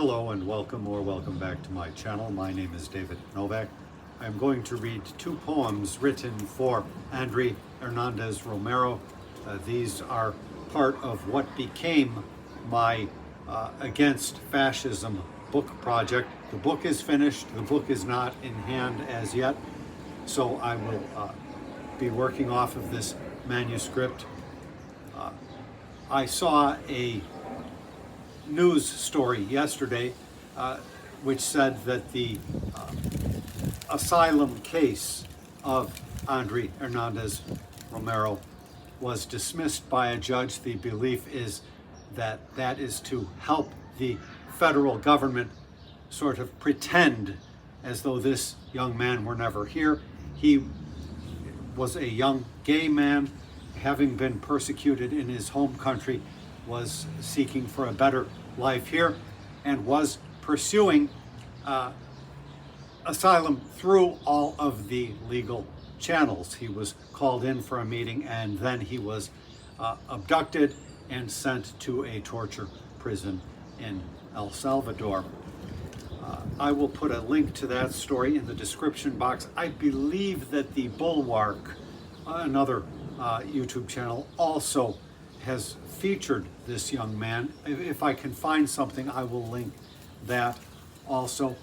Hello and welcome or welcome back to my channel. My name is David Novak. I'm going to read two poems written for Andry Hernández Romero. These are part of what became my Against Fascism book project. The book is finished. The book is not in hand as yet, so I will be working off of this manuscript. I saw a news story yesterday which said that the asylum case of Andry Hernández Romero was dismissed by a judge. The belief is that that is to help the federal government sort of pretend as though this young man were never here. He was a young gay man, having been persecuted in his home country, was seeking for a better life here, and was pursuing asylum through all of the legal channels. He was called in for a meeting, and then he was abducted and sent to a torture prison in El Salvador. I will put a link to that story in the description box. I believe that the Bulwark, another YouTube channel, also has featured this young man. If I can find something, I will link that also.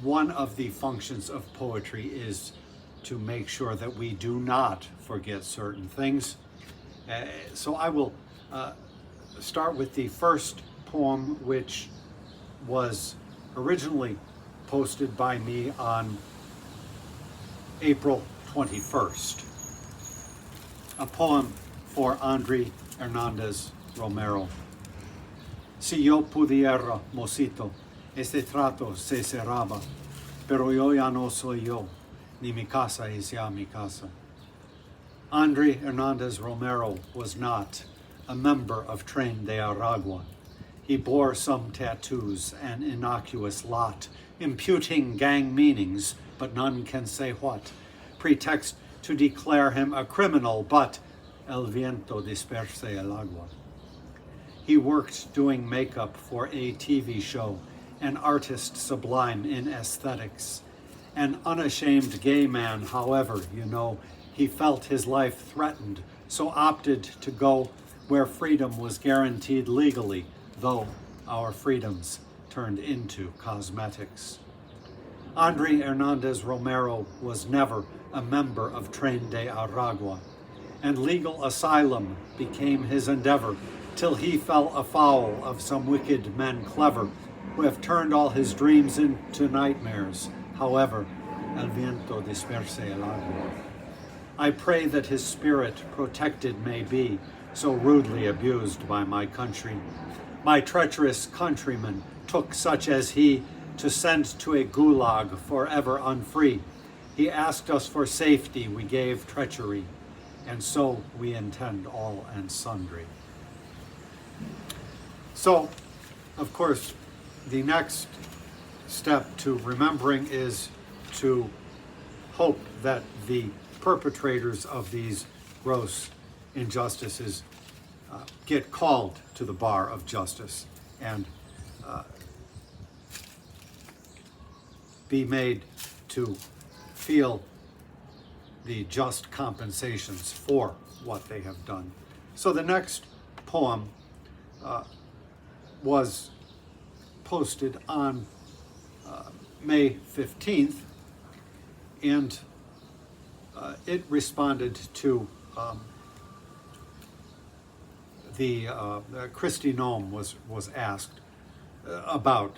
One of the functions of poetry is to make sure that we do not forget certain things. So I will start with the first poem, which was originally posted by me on April 21st. A poem for Andry Hernández Romero. Si yo pudiera, mocito, este trato se cerraba, pero yo ya no soy yo, ni mi casa es ya mi casa. Andry Hernández Romero was not a member of Tren de Aragua. He bore some tattoos, an innocuous lot, imputing gang meanings, but none can say what. Pretext to declare him a criminal, but el viento disperse el agua. He worked doing makeup for a TV show, an artist sublime in aesthetics. An unashamed gay man, however, he felt his life threatened, so opted to go where freedom was guaranteed legally, though our freedoms turned into cosmetics. Andry Hernández Romero was never a member of Tren de Aragua, and legal asylum became his endeavor, till he fell afoul of some wicked men clever, who have turned all his dreams into nightmares. However, el viento disperse el agua. I pray that his spirit protected may be, so rudely abused by my country. My treacherous countrymen took such as he to send to a gulag forever unfree. He asked us for safety, we gave treachery, and so we intend all and sundry. So, of course, the next step to remembering is to hope that the perpetrators of these gross injustices get called to the bar of justice and be made to feel the just compensations for what they have done. So the next poem was posted on May 15th, and it responded to Christy Nome was asked about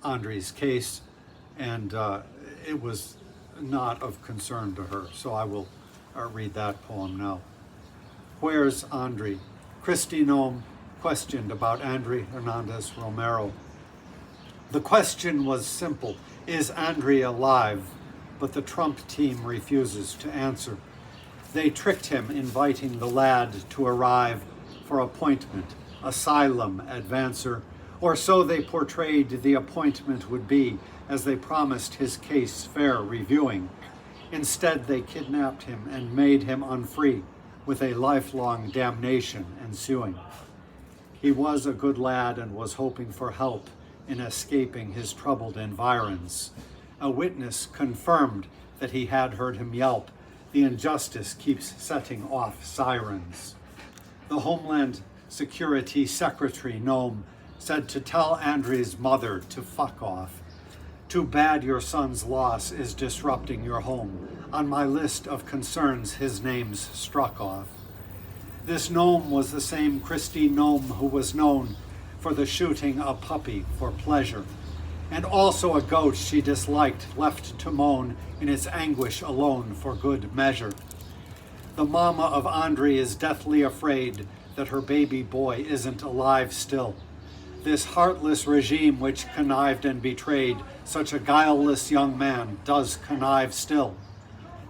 Andry's case, and it was not of concern to her. So I will read that poem now. Where's Andry? Christy Nome questioned about Andry Hernández Romero. The question was simple: is Andry alive? But the Trump team refuses to answer. They tricked him, inviting the lad to arrive for appointment, asylum advancer, or so they portrayed the appointment would be, as they promised his case fair reviewing. Instead, they kidnapped him and made him unfree, with a lifelong damnation ensuing. He was a good lad and was hoping for help in escaping his troubled environs. A witness confirmed that he had heard him yelp. The injustice keeps setting off sirens. The Homeland Security Secretary, Nome, said to tell Andry's mother to fuck off. Too bad your son's loss is disrupting your home. On my list of concerns, his name's struck off. This Nome was the same Christy Nome who was known for the shooting a puppy for pleasure, and also a goat she disliked, left to moan in its anguish alone for good measure. The mama of Andry is deathly afraid that her baby boy isn't alive still. This heartless regime which connived and betrayed such a guileless young man does connive still.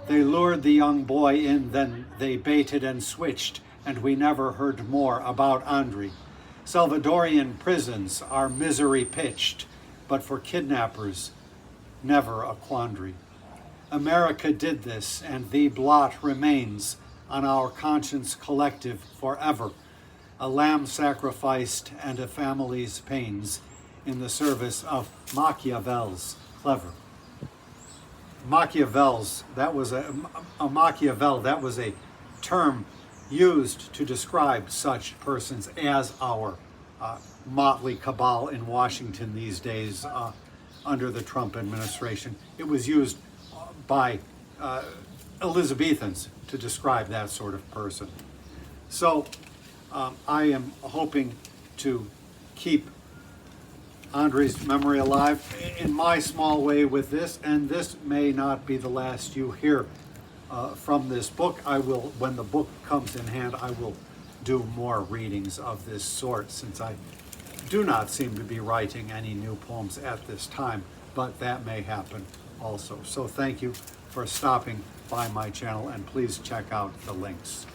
They lured the young boy in, then they baited and switched, and we never heard more about Andry. Salvadorian prisons are misery pitched, but for kidnappers, never a quandary. America did this, and the blot remains on our conscience collective forever. A lamb sacrificed and a family's pains in the service of Machiavel's clever. Machiavel's, that was a Machiavel, that was a term used to describe such persons as our motley cabal in Washington these days under the Trump administration. It was used by Elizabethans to describe that sort of person. So I am hoping to keep Andry's memory alive in my small way with this, and this may not be the last you hear from this book. I will, when the book comes in hand, I will do more readings of this sort, since I do not seem to be writing any new poems at this time, but that may happen also. So thank you for stopping by my channel, and please check out the links.